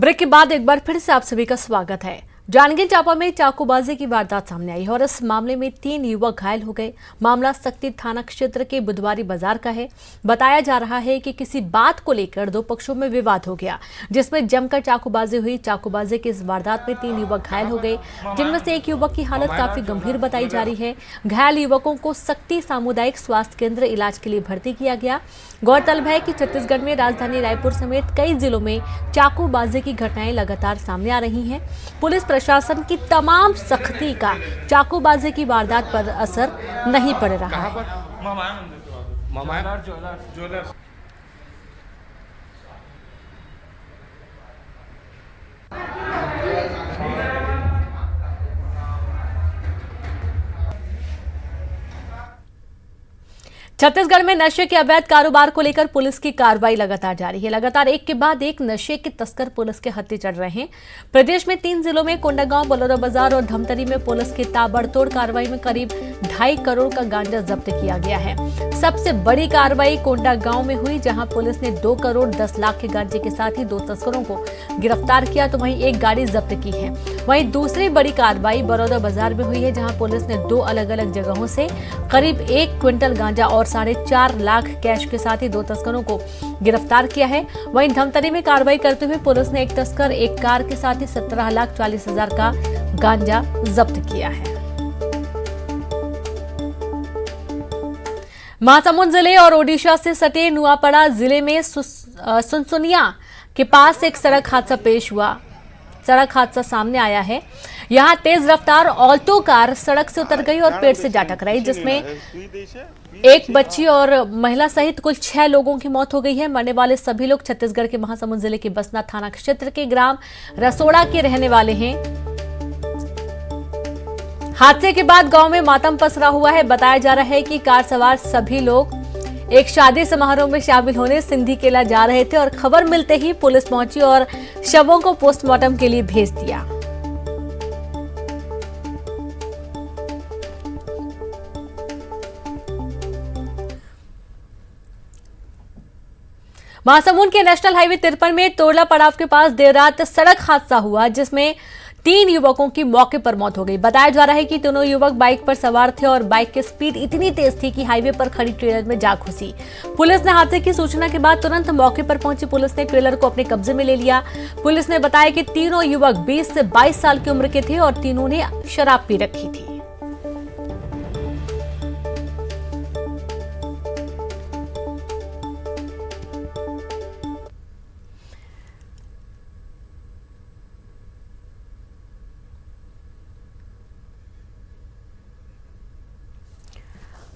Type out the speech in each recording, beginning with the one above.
Break के बाद एक बार फिर से आप सभी का स्वागत है। जांजगीर चांपा में चाकूबाजी की वारदात सामने आई है और इस मामले में 3 युवक घायल हो गए। मामला सक्ती थाना क्षेत्र के बुधवारी बाजार का है। बताया जा रहा है कि किसी बात को लेकर 2 पक्षों में विवाद हो गया, जिसमें जमकर चाकूबाजी हुई। चाकूबाजी की इस वारदात में 3 युवक घायल हो गए, जिनमें से एक युवक की हालत काफी गंभीर बताई जा रही है। घायल युवकों को सक्ती सामुदायिक स्वास्थ्य केंद्र इलाज के लिए भर्ती किया गया। गौरतलब है कि छत्तीसगढ़ में राजधानी रायपुर समेत कई जिलों में चाकूबाजी की घटनाएं लगातार सामने आ रही हैं। पुलिस प्रशासन की तमाम सख्ती का चाकूबाजी की वारदात पर असर नहीं पड़ रहा है। छत्तीसगढ़ में नशे के अवैध कारोबार को लेकर पुलिस की कार्रवाई लगातार जारी है। लगातार एक के बाद एक नशे के तस्कर पुलिस के हत्थे चढ़ रहे हैं। प्रदेश में 3 जिलों में कोंडागांव, बलौदाबाजार और धमतरी में पुलिस की ताबड़तोड़ कार्रवाई में करीब 2.5 करोड़ का गांजा जब्त किया गया है। सबसे बड़ी कार्रवाई कोंडागांव में हुई, जहां पुलिस ने 2 करोड़ 10 लाख के गांजे के साथ ही 2 तस्करों को गिरफ्तार किया, तो वहीं एक गाड़ी जब्त की है। वहीं दूसरी बड़ी कार्रवाई बलौदाबाजार में हुई है, जहां पुलिस ने 2 अलग अलग जगहों से करीब 1 क्विंटल गांजा और 4.5 लाख कैश के साथ ही 2 तस्करों को गिरफ्तार किया है। वहीं धमतरी में कार्रवाई करते हुए पुलिस ने एक तस्कर, एक कार के साथ ही 17,40,000 का गांजा जब्त किया है। महासमुंद जिले और ओडिशा से सटे नुआपड़ा जिले में सुनसुनिया के पास एक सड़क हादसा पेश हुआ। सड़क हादसा सामने आया है। यहां तेज रफ्तार ऑल्टो कार सड़क से उतर गई और पेड़ से जा टकराई, जिसमें एक बच्ची और महिला सहित कुल 6 लोगों की मौत हो गई है। मरने वाले सभी लोग छत्तीसगढ़ के महासमुंद जिले के बसना थाना क्षेत्र के ग्राम रसोड़ा के रहने वाले हैं। हादसे के बाद गांव में मातम पसरा हुआ है। बताया जा रहा है कि कार सवार सभी लोग एक शादी समारोह में शामिल होने सिंधी केला जा रहे थे और खबर मिलते ही पुलिस पहुंची और शवों को पोस्टमार्टम के लिए भेज दिया। महासमुंद के नेशनल हाईवे 53 में तोरला पड़ाव के पास देर रात सड़क हादसा हुआ, जिसमें 3 युवकों की मौके पर मौत हो गई। बताया जा रहा है कि दोनों युवक बाइक पर सवार थे और बाइक की स्पीड इतनी तेज थी कि हाईवे पर खड़ी ट्रेलर में जा घुसी। पुलिस ने हादसे की सूचना के बाद तुरंत मौके पर पहुंची पुलिस ने ट्रेलर को अपने कब्जे में ले लिया। पुलिस ने बताया कि तीनों युवक 20 से 22 साल की उम्र के थे और तीनों ने शराब पी रखी थी।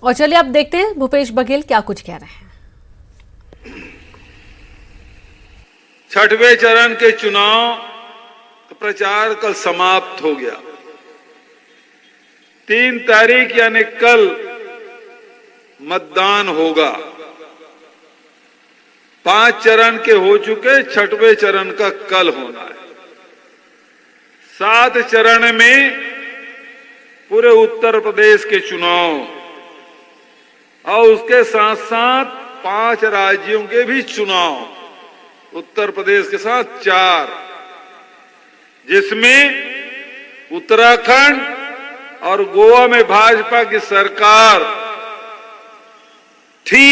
और चलिए अब देखते हैं भूपेश बघेल क्या कुछ कह रहे हैं। 6वें चरण के चुनाव का प्रचार कल समाप्त हो गया। 3 तारीख यानी कल मतदान होगा। 5 चरण के हो चुके, 6वें चरण का कल होना है। 7 चरण में पूरे उत्तर प्रदेश के चुनाव और उसके साथ साथ 5 राज्यों के भी चुनाव, उत्तर प्रदेश के साथ 4, जिसमें उत्तराखंड और गोवा में भाजपा की सरकार थी,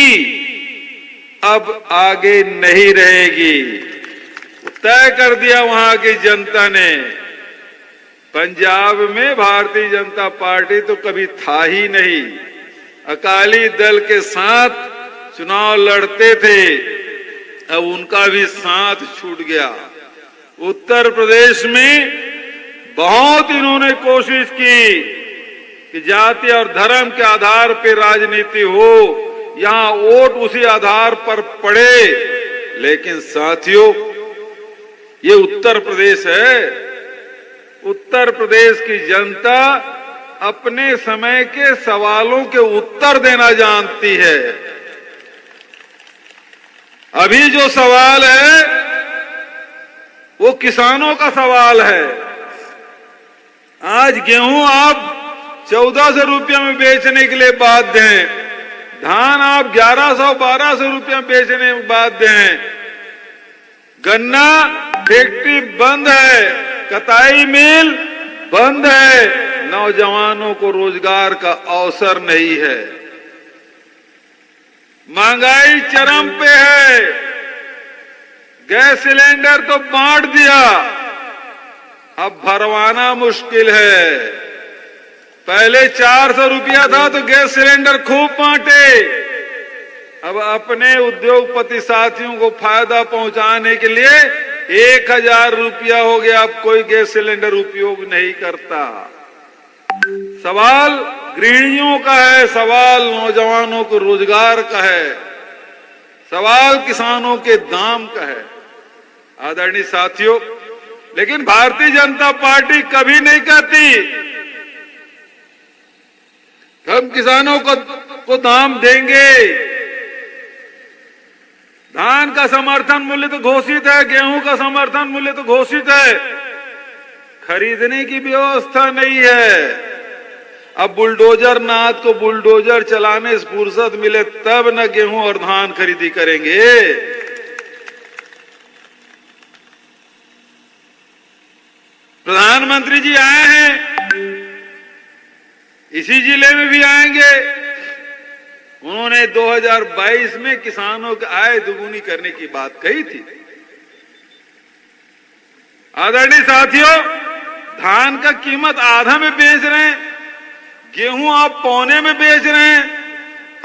अब आगे नहीं रहेगी। तय कर दिया वहां की जनता ने। पंजाब में भारतीय जनता पार्टी तो कभी था ही नहीं, अकाली दल के साथ चुनाव लड़ते थे, अब उनका भी साथ छूट गया। उत्तर प्रदेश में बहुत इन्होंने कोशिश की कि जाति और धर्म के आधार पर राजनीति हो, यहां वोट उसी आधार पर पड़े, लेकिन साथियों ये उत्तर प्रदेश है। उत्तर प्रदेश की जनता अपने समय के सवालों के उत्तर देना जानती है। अभी जो सवाल है वो किसानों का सवाल है। आज गेहूं आप 1400 रुपये में बेचने के लिए बाध्य हैं, धान आप 1100-1200 रुपये में बेचने में बाध्य हैं। गन्ना फैक्ट्री बंद है, कताई मिल बंद है, नौजवानों को रोजगार का अवसर नहीं है। महंगाई चरम पे है, गैस सिलेंडर तो बांट दिया, अब भरवाना मुश्किल है। पहले 400 रुपया था तो गैस सिलेंडर खूब बांटे, अब अपने उद्योगपति साथियों को फायदा पहुंचाने के लिए 1000 रुपया हो गया, अब कोई गैस सिलेंडर उपयोग नहीं करता। सवाल गृहिणियों का है, सवाल नौजवानों को रोजगार का है, सवाल किसानों के दाम का है। आदरणीय साथियों, लेकिन भारतीय जनता पार्टी कभी नहीं कहती हम किसानों को दाम देंगे। धान का समर्थन मूल्य तो घोषित है, गेहूं का समर्थन मूल्य तो घोषित है, खरीदने की व्यवस्था नहीं है। अब बुलडोजर नाथ को बुलडोजर चलाने से फुर्सत मिले तब न गेहूं और धान खरीदी करेंगे। प्रधानमंत्री जी आए हैं, इसी जिले में भी आएंगे। उन्होंने 2022 में किसानों की आय दुगुनी करने की बात कही थी। आदरणीय साथियों, धान का कीमत आधा में बेच रहे हैं, गेहूं आप पौने में बेच रहे हैं,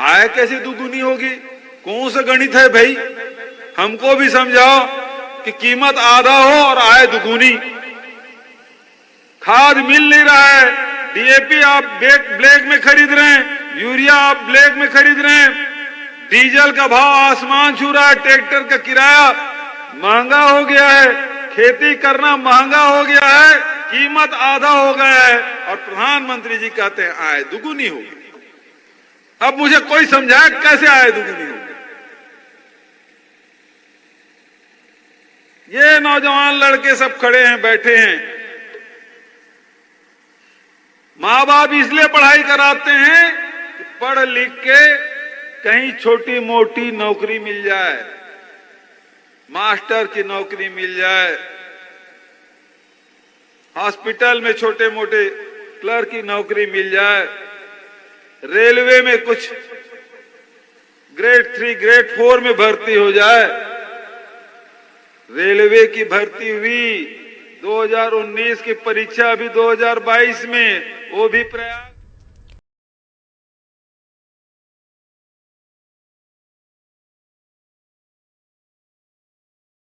आय कैसे दुगुनी होगी? कौन सा गणित है भाई? हमको भी समझाओ कि कीमत आधा हो और आय दुगुनी। खाद मिल नहीं रहा है, डीएपी आप ब्लैक में खरीद रहे हैं, यूरिया आप ब्लैक में खरीद रहे हैं, डीजल का भाव आसमान छू रहा है, ट्रैक्टर का किराया महंगा हो गया है, खेती करना महंगा हो गया है, कीमत आधा हो गया है और प्रधानमंत्री जी कहते हैं आय दुगुनी होगी। अब मुझे कोई समझाए कैसे आय दुगुनी होगी? ये नौजवान लड़के सब खड़े हैं, बैठे हैं। माँ बाप इसलिए पढ़ाई कराते हैं कि पढ़ लिख के कहीं छोटी मोटी नौकरी मिल जाए, मास्टर की नौकरी मिल जाए, हॉस्पिटल में छोटे मोटे क्लर्क की नौकरी मिल जाए, रेलवे में कुछ ग्रेड 3 ग्रेड 4 में भर्ती हो जाए। रेलवे की भर्ती हुई 2019 की परीक्षा अभी 2022 में, वो भी प्रयास